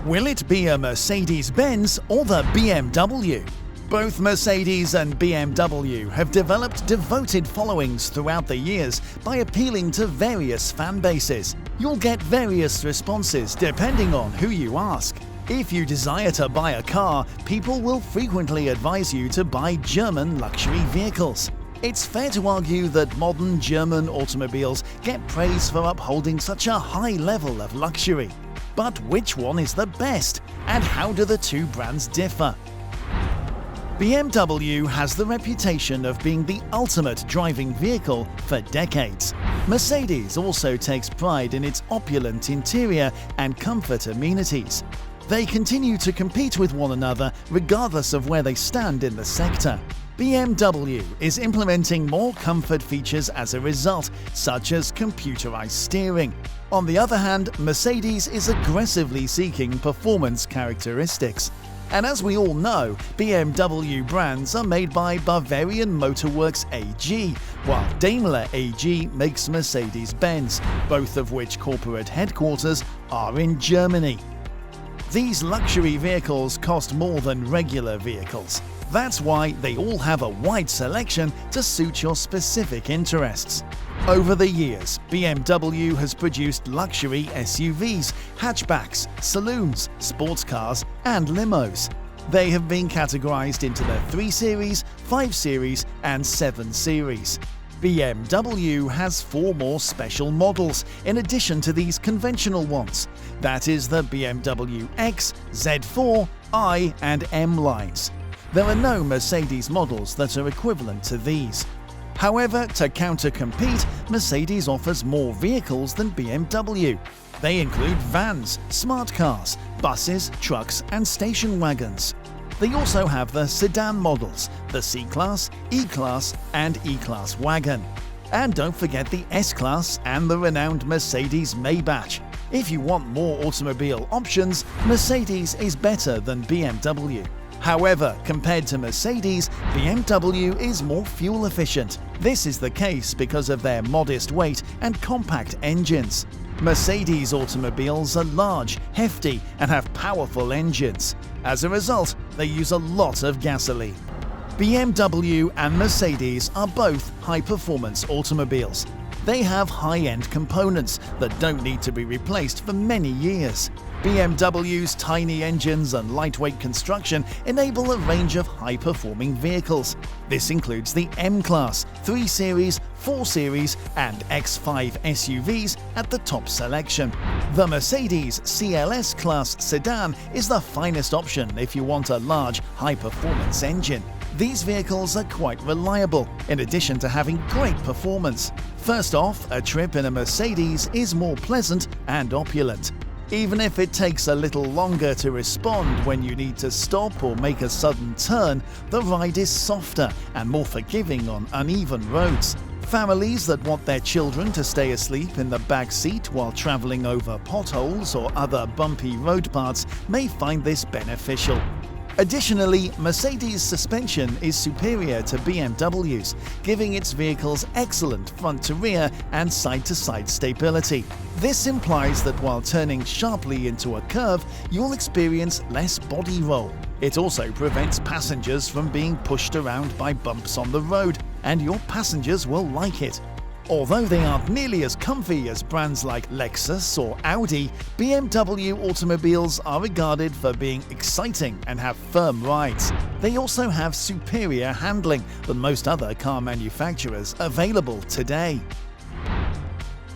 Will it be a Mercedes-Benz or the BMW? Both Mercedes and BMW have developed devoted followings throughout the years by appealing to various fan bases. You'll get various responses depending on who you ask. If you desire to buy a car, people will frequently advise you to buy German luxury vehicles. It's fair to argue that modern German automobiles get praise for upholding such a high level of luxury. But which one is the best, and how do the two brands differ? BMW has the reputation of being the ultimate driving vehicle for decades. Mercedes also takes pride in its opulent interior and comfort amenities. They continue to compete with one another regardless of where they stand in the sector. BMW is implementing more comfort features as a result, such as computerized steering. On the other hand, Mercedes is aggressively seeking performance characteristics. And as we all know, BMW brands are made by Bavarian Motor Works AG, while Daimler AG makes Mercedes-Benz, both of which corporate headquarters are in Germany. These luxury vehicles cost more than regular vehicles. That's why they all have a wide selection to suit your specific interests. Over the years, BMW has produced luxury SUVs, hatchbacks, saloons, sports cars, and limos. They have been categorized into the 3 Series, 5 Series, and 7 Series. BMW has 4 more special models in addition to these conventional ones. That is the BMW X, Z4, I, and M lines. There are no Mercedes models that are equivalent to these. However, to counter-compete, Mercedes offers more vehicles than BMW. They include vans, smart cars, buses, trucks, and station wagons. They also have the sedan models, the C-Class, E-Class, and E-Class wagon. And don't forget the S-Class and the renowned Mercedes Maybach. If you want more automobile options, Mercedes is better than BMW. However, compared to Mercedes, BMW is more fuel efficient. This is the case because of their modest weight and compact engines. Mercedes automobiles are large, hefty, and have powerful engines. As a result, they use a lot of gasoline. BMW and Mercedes are both high-performance automobiles. They have high-end components that don't need to be replaced for many years. BMW's tiny engines and lightweight construction enable a range of high-performing vehicles. This includes the M-Class, 3 Series, 4 Series, and X5 SUVs at the top selection. The Mercedes CLS Class sedan is the finest option if you want a large, high-performance engine. These vehicles are quite reliable, in addition to having great performance. First off, a trip in a Mercedes is more pleasant and opulent. Even if it takes a little longer to respond when you need to stop or make a sudden turn, the ride is softer and more forgiving on uneven roads. Families that want their children to stay asleep in the back seat while traveling over potholes or other bumpy road parts may find this beneficial. Additionally, Mercedes' suspension is superior to BMW's, giving its vehicles excellent front-to-rear and side-to-side stability. This implies that while turning sharply into a curve, you'll experience less body roll. It also prevents passengers from being pushed around by bumps on the road, and your passengers will like it. Although they aren't nearly as comfy as brands like Lexus or Audi, BMW automobiles are regarded for being exciting and have firm rides. They also have superior handling than most other car manufacturers available today.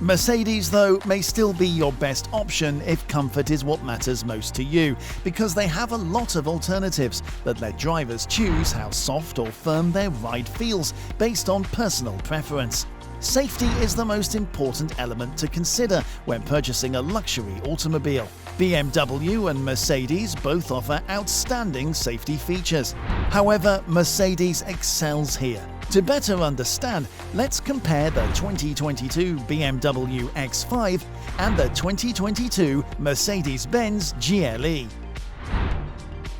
Mercedes, though, may still be your best option if comfort is what matters most to you, because they have a lot of alternatives that let drivers choose how soft or firm their ride feels based on personal preference. Safety is the most important element to consider when purchasing a luxury automobile. BMW and Mercedes both offer outstanding safety features. However, Mercedes excels here. To better understand, let's compare the 2022 BMW X5 and the 2022 Mercedes-Benz GLE.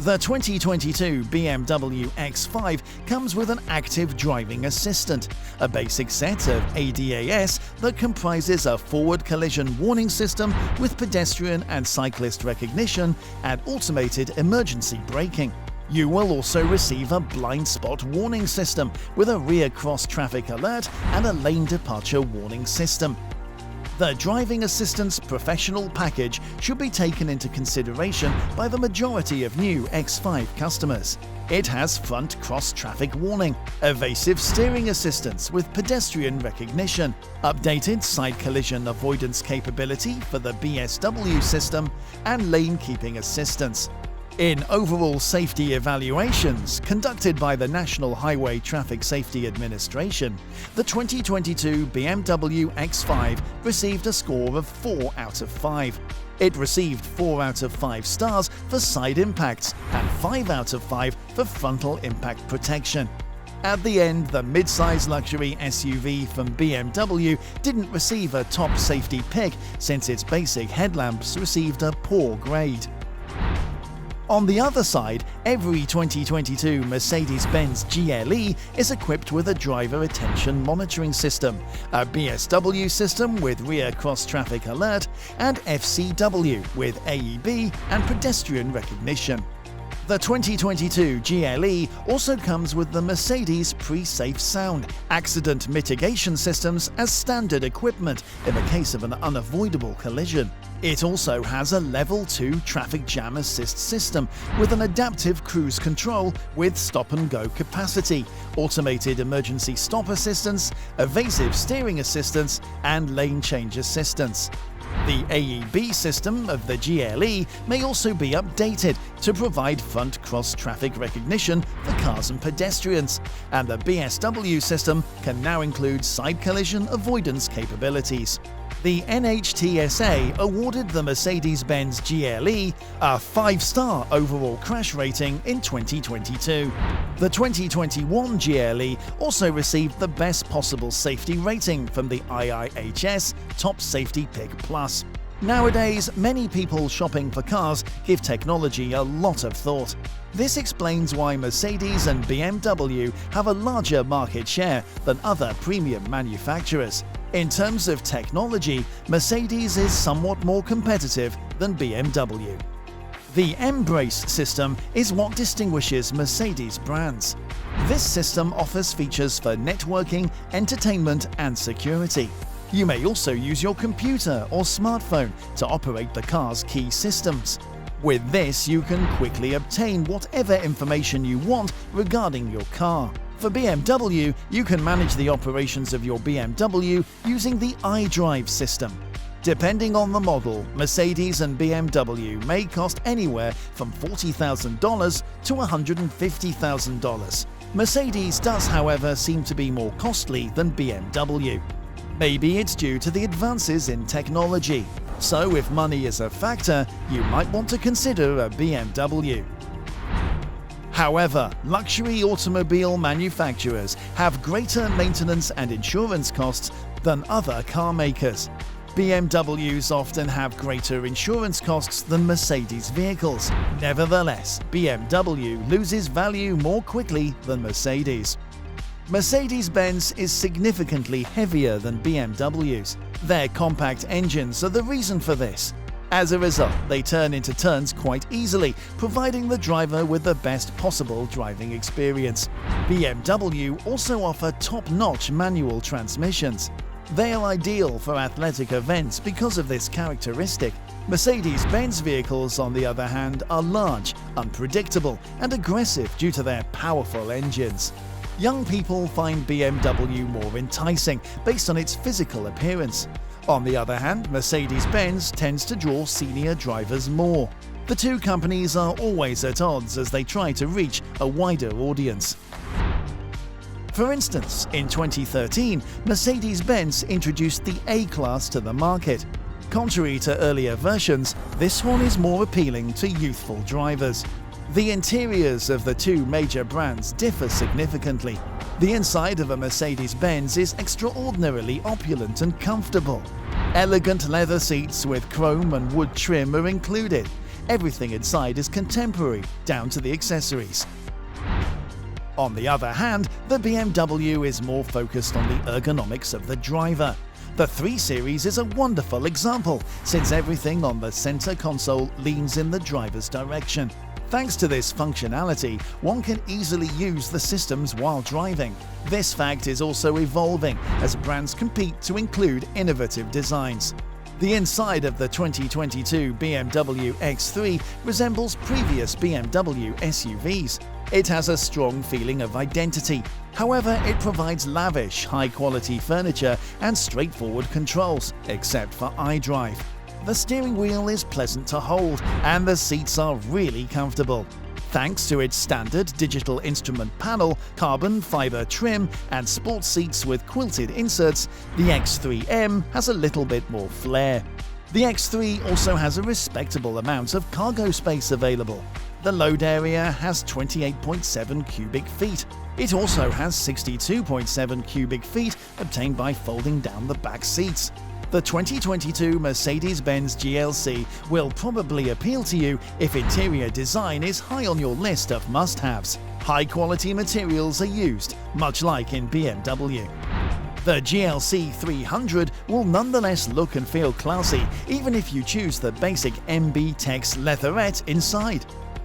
The 2022 BMW X5 comes with an active driving assistant, a basic set of ADAS that comprises a forward collision warning system with pedestrian and cyclist recognition and automated emergency braking. You will also receive a blind spot warning system with a rear cross traffic alert and a lane departure warning system. The driving assistance professional package should be taken into consideration by the majority of new X5 customers. It has front cross-traffic warning, evasive steering assistance with pedestrian recognition, updated side collision avoidance capability for the BSW system, and lane keeping assistance. In overall safety evaluations conducted by the National Highway Traffic Safety Administration, the 2022 BMW X5 received a score of 4 out of 5. It received 4 out of 5 stars for side impacts and 5 out of 5 for frontal impact protection. At the end, the mid-size luxury SUV from BMW didn't receive a top safety pick since its basic headlamps received a poor grade. On the other side, every 2022 Mercedes-Benz GLE is equipped with a driver attention monitoring system, a BSW system with rear cross-traffic alert, and FCW with AEB and pedestrian recognition. The 2022 GLE also comes with the Mercedes Pre-Safe Sound accident mitigation systems as standard equipment in the case of an unavoidable collision. It also has a Level 2 traffic jam assist system with an adaptive cruise control with stop-and-go capacity, automated emergency stop assistance, evasive steering assistance, and lane change assistance. The AEB system of the GLE may also be updated to provide front cross-traffic recognition for cars and pedestrians, and the BSW system can now include side collision avoidance capabilities. The NHTSA awarded the Mercedes-Benz GLE a 5-star overall crash rating in 2022. The 2021 GLE also received the best possible safety rating from the IIHS Top Safety Pick Plus. Nowadays, many people shopping for cars give technology a lot of thought. This explains why Mercedes and BMW have a larger market share than other premium manufacturers. In terms of technology, Mercedes is somewhat more competitive than BMW. The mBrace system is what distinguishes Mercedes brands. This system offers features for networking, entertainment, and security. You may also use your computer or smartphone to operate the car's key systems. With this, you can quickly obtain whatever information you want regarding your car. For BMW, you can manage the operations of your BMW using the iDrive system. Depending on the model, Mercedes and BMW may cost anywhere from $40,000 to $150,000. Mercedes does, however, seem to be more costly than BMW. Maybe it's due to the advances in technology. So if money is a factor, you might want to consider a BMW. However, luxury automobile manufacturers have greater maintenance and insurance costs than other car makers. BMWs often have greater insurance costs than Mercedes vehicles. Nevertheless, BMW loses value more quickly than Mercedes. Mercedes-Benz is significantly heavier than BMWs. Their compact engines are the reason for this. As a result, they turn into turns quite easily, providing the driver with the best possible driving experience. BMW also offer top-notch manual transmissions. They are ideal for athletic events because of this characteristic. Mercedes-Benz vehicles, on the other hand, are large, unpredictable, and aggressive due to their powerful engines. Young people find BMW more enticing based on its physical appearance. On the other hand, Mercedes-Benz tends to draw senior drivers more. The two companies are always at odds as they try to reach a wider audience. For instance, in 2013, Mercedes-Benz introduced the A-Class to the market. Contrary to earlier versions, this one is more appealing to youthful drivers. The interiors of the two major brands differ significantly. The inside of a Mercedes-Benz is extraordinarily opulent and comfortable. Elegant leather seats with chrome and wood trim are included, everything inside is contemporary, down to the accessories. On the other hand, the BMW is more focused on the ergonomics of the driver. The 3 Series is a wonderful example, since everything on the center console leans in the driver's direction. Thanks to this functionality, one can easily use the systems while driving. This fact is also evolving as brands compete to include innovative designs. The inside of the 2022 BMW X3 resembles previous BMW SUVs. It has a strong feeling of identity. However, it provides lavish, high-quality furniture and straightforward controls, except for iDrive. The steering wheel is pleasant to hold, and the seats are really comfortable. Thanks to its standard digital instrument panel, carbon fiber trim, and sports seats with quilted inserts, the X3M has a little bit more flair. The X3 also has a respectable amount of cargo space available. The load area has 28.7 cubic feet. It also has 62.7 cubic feet obtained by folding down the back seats. The 2022 Mercedes-Benz GLC will probably appeal to you if interior design is high on your list of must-haves. High-quality materials are used, much like in BMW. The GLC 300 will nonetheless look and feel classy, even if you choose the basic MB Tex leatherette inside.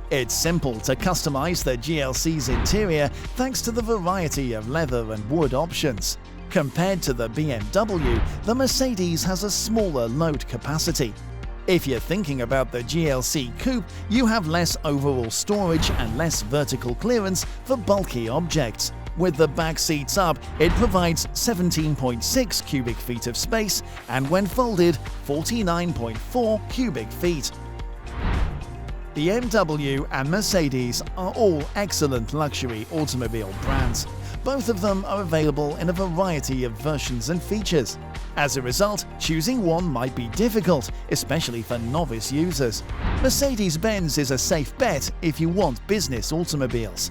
It's simple to customize the GLC's interior thanks to the variety of leather and wood options. Compared to the BMW, the Mercedes has a smaller load capacity. If you're thinking about the GLC Coupe, you have less overall storage and less vertical clearance for bulky objects. With the back seats up, it provides 17.6 cubic feet of space, and when folded, 49.4 cubic feet. BMW and Mercedes are all excellent luxury automobile brands. Both of them are available in a variety of versions and features. As a result, choosing one might be difficult, especially for novice users. Mercedes-Benz is a safe bet if you want business automobiles.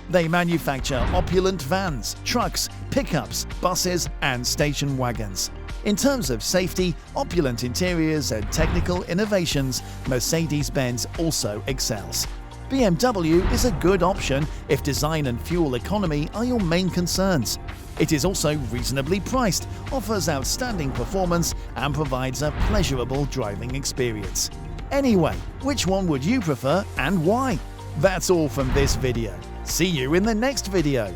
They manufacture opulent vans, trucks, pickups, buses, and station wagons. In terms of safety, opulent interiors, and technical innovations, Mercedes-Benz also excels. BMW is a good option if design and fuel economy are your main concerns. It is also reasonably priced, offers outstanding performance, and provides a pleasurable driving experience. Anyway, which one would you prefer and why? That's all from this video. See you in the next video.